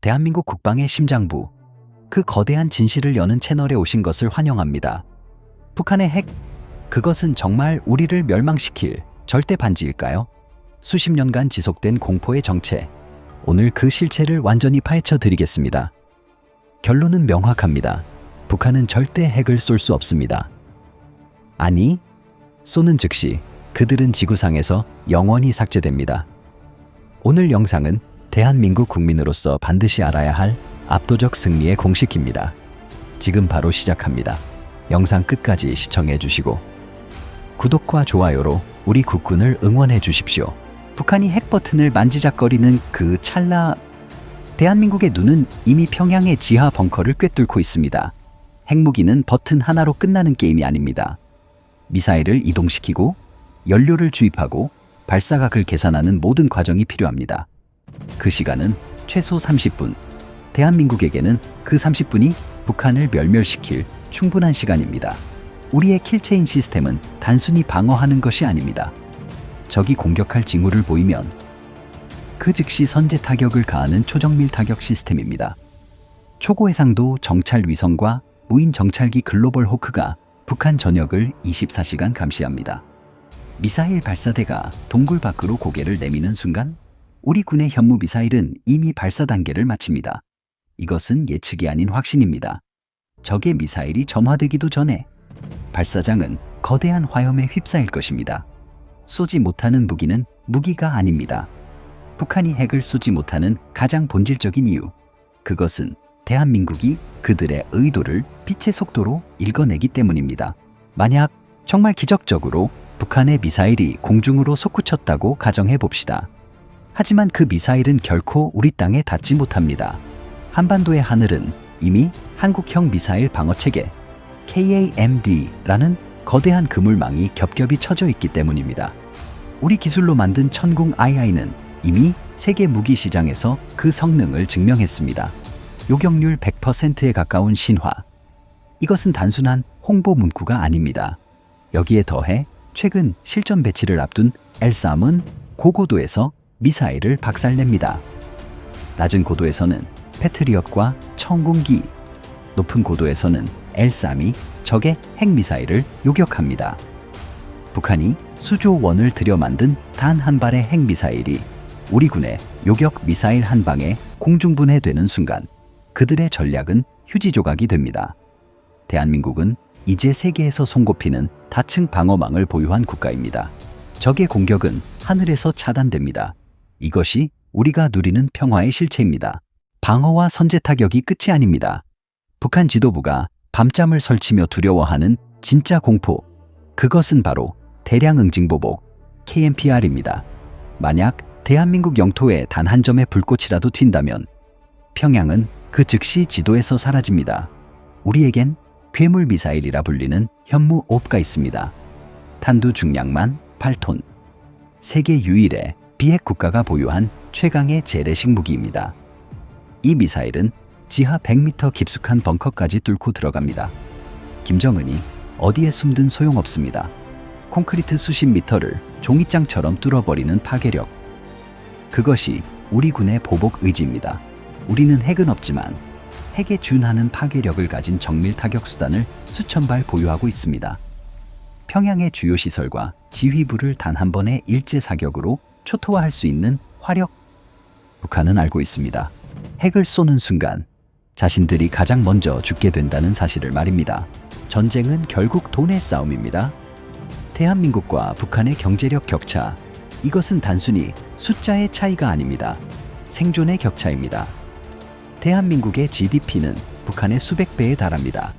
대한민국 국방의 심장부, 그 거대한 진실을 여는 채널에 오신 것을 환영합니다. 북한의 핵, 그것은 정말 우리를 멸망시킬 절대 반지일까요? 수십 년간 지속된 공포의 정체, 오늘 그 실체를 완전히 파헤쳐 드리겠습니다. 결론은 명확합니다. 북한은 절대 핵을 쏠 수 없습니다. 아니, 쏘는 즉시 그들은 지구상에서 영원히 삭제됩니다. 오늘 영상은 대한민국 국민으로서 반드시 알아야 할 압도적 승리의 공식입니다. 지금 바로 시작합니다. 영상 끝까지 시청해 주시고 구독과 좋아요로 우리 국군을 응원해 주십시오. 북한이 핵 버튼을 만지작거리는 그 찰나, 대한민국의 눈은 이미 평양의 지하 벙커를 꿰뚫고 있습니다. 핵무기는 버튼 하나로 끝나는 게임이 아닙니다. 미사일을 이동시키고 연료를 주입하고 발사각을 계산하는 모든 과정이 필요합니다. 그 시간은 최소 30분. 대한민국에게는 그 30분이 북한을 멸멸시킬 충분한 시간입니다. 우리의 킬체인 시스템은 단순히 방어하는 것이 아닙니다. 적이 공격할 징후를 보이면 그 즉시 선제 타격을 가하는 초정밀 타격 시스템입니다. 초고해상도 정찰 위성과 무인 정찰기 글로벌 호크가 북한 전역을 24시간 감시합니다. 미사일 발사대가 동굴 밖으로 고개를 내미는 순간 우리 군의 현무 미사일은 이미 발사 단계를 마칩니다. 이것은 예측이 아닌 확신입니다. 적의 미사일이 점화되기도 전에 발사장은 거대한 화염에 휩싸일 것입니다. 쏘지 못하는 무기는 무기가 아닙니다. 북한이 핵을 쏘지 못하는 가장 본질적인 이유, 그것은 대한민국이 그들의 의도를 빛의 속도로 읽어내기 때문입니다. 만약 정말 기적적으로 북한의 미사일이 공중으로 솟구쳤다고 가정해 봅시다. 하지만 그 미사일은 결코 우리 땅에 닿지 못합니다. 한반도의 하늘은 이미 한국형 미사일 방어체계 KAMD라는 거대한 그물망이 겹겹이 쳐져 있기 때문입니다. 우리 기술로 만든 천궁 II는 이미 세계 무기 시장에서 그 성능을 증명했습니다. 요격률 100%에 가까운 신화. 이것은 단순한 홍보 문구가 아닙니다. 여기에 더해 최근 실전 배치를 앞둔 L3은 고고도에서 미사일을 박살냅니다. 낮은 고도에서는 패트리엇과 천궁기, 높은 고도에서는 L3이 적의 핵미사일을 요격합니다. 북한이 수조 원을 들여 만든 단 한 발의 핵미사일이 우리 군의 요격 미사일 한 방에 공중분해되는 순간 그들의 전략은 휴지 조각이 됩니다. 대한민국은 이제 세계에서 손꼽히는 다층 방어망을 보유한 국가입니다. 적의 공격은 하늘에서 차단됩니다. 이것이 우리가 누리는 평화의 실체입니다. 방어와 선제 타격이 끝이 아닙니다. 북한 지도부가 밤잠을 설치며 두려워하는 진짜 공포, 그것은 바로 대량 응징보복 KMPR입니다. 만약 대한민국 영토에 단 한 점의 불꽃이라도 튄다면 평양은 그 즉시 지도에서 사라집니다. 우리에겐 괴물 미사일이라 불리는 현무 5가 있습니다. 탄두 중량만 8톤. 세계 유일의 비핵 국가가 보유한 최강의 재래식 무기입니다. 이 미사일은 지하 100m 깊숙한 벙커까지 뚫고 들어갑니다. 김정은이 어디에 숨든 소용없습니다. 콘크리트 수십 미터를 종이장처럼 뚫어버리는 파괴력. 그것이 우리 군의 보복 의지입니다. 우리는 핵은 없지만 핵에 준하는 파괴력을 가진 정밀 타격 수단을 수천 발 보유하고 있습니다. 평양의 주요 시설과 지휘부를 단 한 번의 일제 사격으로 초토화할 수 있는 화력. 북한은 알고 있습니다. 핵을 쏘는 순간 자신들이 가장 먼저 죽게 된다는 사실을 말입니다. 전쟁은 결국 돈의 싸움입니다. 대한민국과 북한의 경제력 격차, 이것은 단순히 숫자의 차이가 아닙니다. 생존의 격차입니다. 대한민국의 GDP는 북한의 수백 배에 달합니다.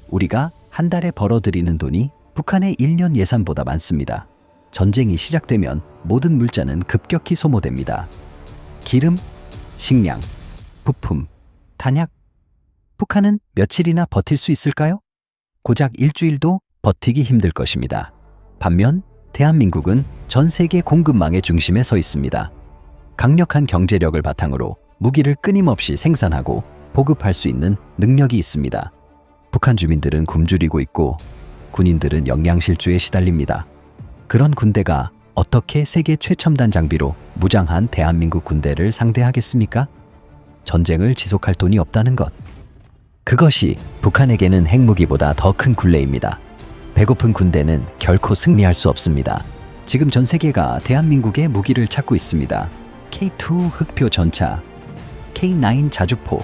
우리가 한 달에 벌어들이는 돈이 북한의 1년 예산보다 많습니다. 전쟁이 시작되면 모든 물자는 급격히 소모됩니다. 기름, 식량, 부품, 탄약. 북한은 며칠이나 버틸 수 있을까요? 고작 일주일도 버티기 힘들 것입니다. 반면 대한민국은 전 세계 공급망의 중심에 서 있습니다. 강력한 경제력을 바탕으로 무기를 끊임없이 생산하고 보급할 수 있는 능력이 있습니다. 북한 주민들은 굶주리고 있고 군인들은 영양실조에 시달립니다. 그런 군대가 어떻게 세계 최첨단 장비로 무장한 대한민국 군대를 상대하겠습니까? 전쟁을 지속할 돈이 없다는 것. 그것이 북한에게는 핵무기보다 더 큰 굴레입니다. 배고픈 군대는 결코 승리할 수 없습니다. 지금 전 세계가 대한민국의 무기를 찾고 있습니다. K2 흑표 전차, K9 자주포,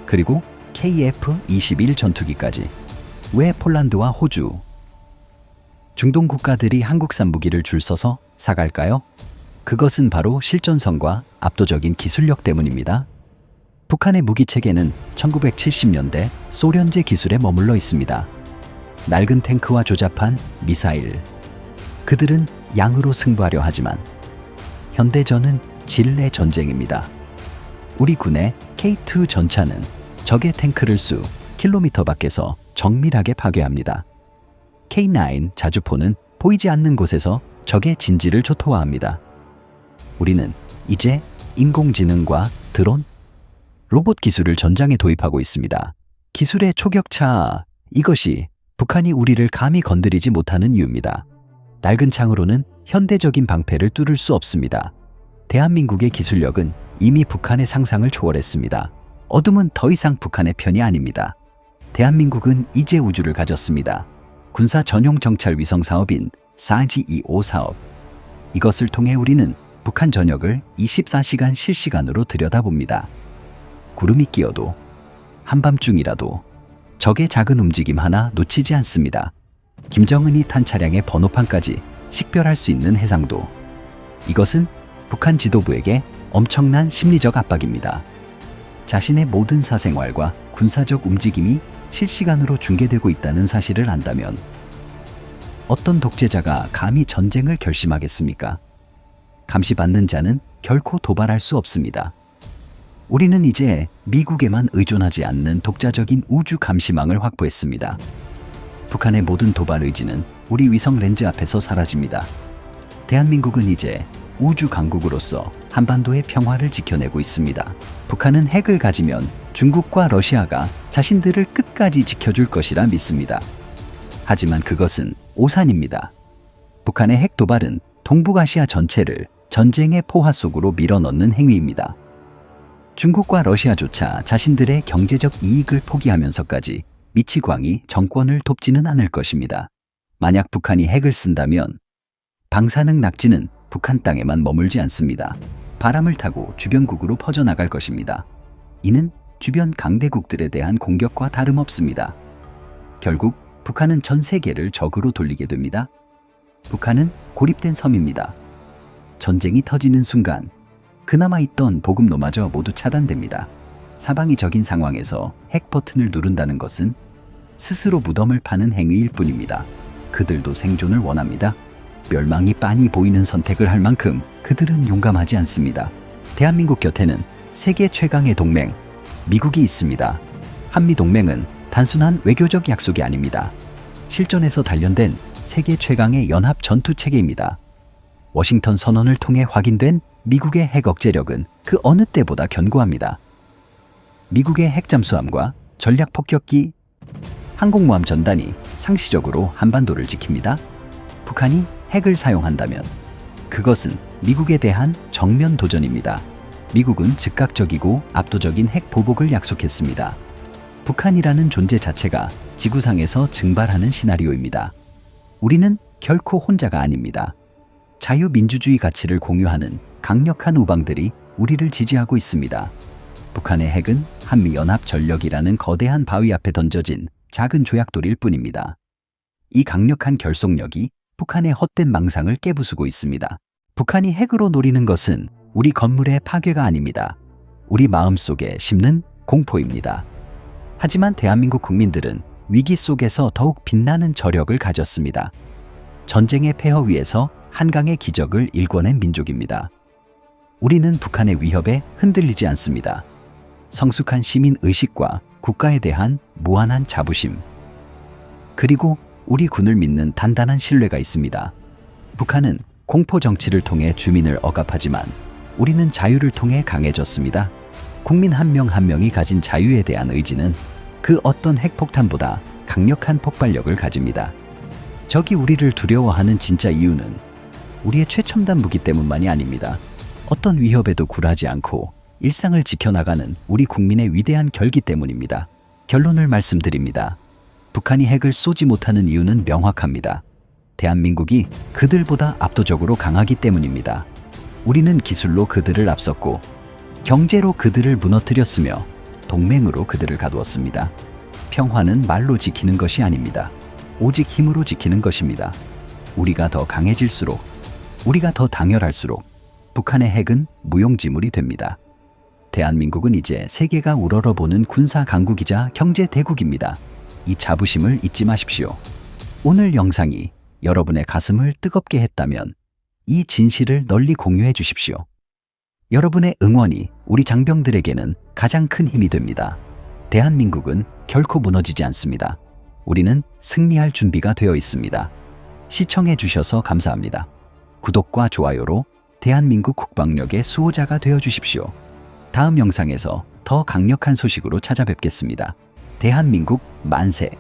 그리고 KF-21 전투기까지. 왜 폴란드와 호주, 중동 국가들이 한국산 무기를 줄 서서 사갈까요? 그것은 바로 실전성과 압도적인 기술력 때문입니다. 북한의 무기 체계는 1970년대 소련제 기술에 머물러 있습니다. 낡은 탱크와 조잡한 미사일. 그들은 양으로 승부하려 하지만 현대전은 질의 전쟁입니다. 우리 군의 K2 전차는 적의 탱크를 수 킬로미터 밖에서 정밀하게 파괴합니다. K9 자주포는 보이지 않는 곳에서 적의 진지를 초토화합니다. 우리는 이제 인공지능과 드론, 로봇 기술을 전장에 도입하고 있습니다. 기술의 초격차, 이것이 북한이 우리를 감히 건드리지 못하는 이유입니다. 낡은 창으로는 현대적인 방패를 뚫을 수 없습니다. 대한민국의 기술력은 이미 북한의 상상을 초월했습니다. 어둠은 더 이상 북한의 편이 아닙니다. 대한민국은 이제 우주를 가졌습니다. 군사 전용 정찰 위성 사업인 사지-2호 사업. 이것을 통해 우리는 북한 전역을 24시간 실시간으로 들여다봅니다. 구름이 끼어도 한밤중이라도 적의 작은 움직임 하나 놓치지 않습니다. 김정은이 탄 차량의 번호판까지 식별할 수 있는 해상도. 이것은 북한 지도부에게 엄청난 심리적 압박입니다. 자신의 모든 사생활과 군사적 움직임이 실시간으로 중계되고 있다는 사실을 안다면 어떤 독재자가 감히 전쟁을 결심하겠습니까? 감시받는 자는 결코 도발할 수 없습니다. 우리는 이제 미국에만 의존하지 않는 독자적인 우주 감시망을 확보했습니다. 북한의 모든 도발 의지는 우리 위성 렌즈 앞에서 사라집니다. 대한민국은 이제 우주 강국으로서 한반도의 평화를 지켜내고 있습니다. 북한은 핵을 가지면 중국과 러시아가 자신들을 끝까지 지켜줄 것이라 믿습니다. 하지만 그것은 오산입니다. 북한의 핵 도발은 동북아시아 전체를 전쟁의 포화 속으로 밀어넣는 행위입니다. 중국과 러시아조차 자신들의 경제적 이익을 포기하면서까지 미치광이 정권을 돕지는 않을 것입니다. 만약 북한이 핵을 쓴다면 방사능 낙지는 북한 땅에만 머물지 않습니다. 바람을 타고 주변국으로 퍼져나갈 것입니다. 이는 주변 강대국들에 대한 공격과 다름없습니다. 결국 북한은 전 세계를 적으로 돌리게 됩니다. 북한은 고립된 섬입니다. 전쟁이 터지는 순간 그나마 있던 보급로마저 모두 차단됩니다. 사방이 적인 상황에서 핵 버튼을 누른다는 것은 스스로 무덤을 파는 행위일 뿐입니다. 그들도 생존을 원합니다. 멸망이 빤히 보이는 선택을 할 만큼 그들은 용감하지 않습니다. 대한민국 곁에는 세계 최강의 동맹, 미국이 있습니다. 한미동맹은 단순한 외교적 약속이 아닙니다. 실전에서 단련된 세계 최강의 연합 전투 체계입니다. 워싱턴 선언을 통해 확인된 미국의 핵 억제력은 그 어느 때보다 견고합니다. 미국의 핵 잠수함과 전략 폭격기, 항공모함 전단이 상시적으로 한반도를 지킵니다. 북한이 핵을 사용한다면 그것은 미국에 대한 정면 도전입니다. 미국은 즉각적이고 압도적인 핵 보복을 약속했습니다. 북한이라는 존재 자체가 지구상에서 증발하는 시나리오입니다. 우리는 결코 혼자가 아닙니다. 자유민주주의 가치를 공유하는 강력한 우방들이 우리를 지지하고 있습니다. 북한의 핵은 한미연합 전력이라는 거대한 바위 앞에 던져진 작은 조약돌일 뿐입니다. 이 강력한 결속력이 북한의 헛된 망상을 깨부수고 있습니다. 북한이 핵으로 노리는 것은 우리 건물의 파괴가 아닙니다. 우리 마음속에 심는 공포입니다. 하지만 대한민국 국민들은 위기 속에서 더욱 빛나는 저력을 가졌습니다. 전쟁의 폐허 위에서 한강의 기적을 일궈낸 민족입니다. 우리는 북한의 위협에 흔들리지 않습니다. 성숙한 시민 의식과 국가에 대한 무한한 자부심, 그리고 우리 군을 믿는 단단한 신뢰가 있습니다. 북한은 공포 정치를 통해 주민을 억압하지만 우리는 자유를 통해 강해졌습니다. 국민 한 명 한 명이 가진 자유에 대한 의지는 그 어떤 핵폭탄보다 강력한 폭발력을 가집니다. 적이 우리를 두려워하는 진짜 이유는 우리의 최첨단 무기 때문만이 아닙니다. 어떤 위협에도 굴하지 않고 일상을 지켜나가는 우리 국민의 위대한 결기 때문입니다. 결론을 말씀드립니다. 북한이 핵을 쏘지 못하는 이유는 명확합니다. 대한민국이 그들보다 압도적으로 강하기 때문입니다. 우리는 기술로 그들을 앞섰고 경제로 그들을 무너뜨렸으며 동맹으로 그들을 가두었습니다. 평화는 말로 지키는 것이 아닙니다. 오직 힘으로 지키는 것입니다. 우리가 더 강해질수록, 우리가 더 당열할수록 북한의 핵은 무용지물이 됩니다. 대한민국은 이제 세계가 우러러보는 군사 강국이자 경제 대국입니다. 이 자부심을 잊지 마십시오. 오늘 영상이 여러분의 가슴을 뜨겁게 했다면 이 진실을 널리 공유해 주십시오. 여러분의 응원이 우리 장병들에게는 가장 큰 힘이 됩니다. 대한민국은 결코 무너지지 않습니다. 우리는 승리할 준비가 되어 있습니다. 시청해 주셔서 감사합니다. 구독과 좋아요로 대한민국 국방력의 수호자가 되어 주십시오. 다음 영상에서 더 강력한 소식으로 찾아뵙겠습니다. 대한민국 만세!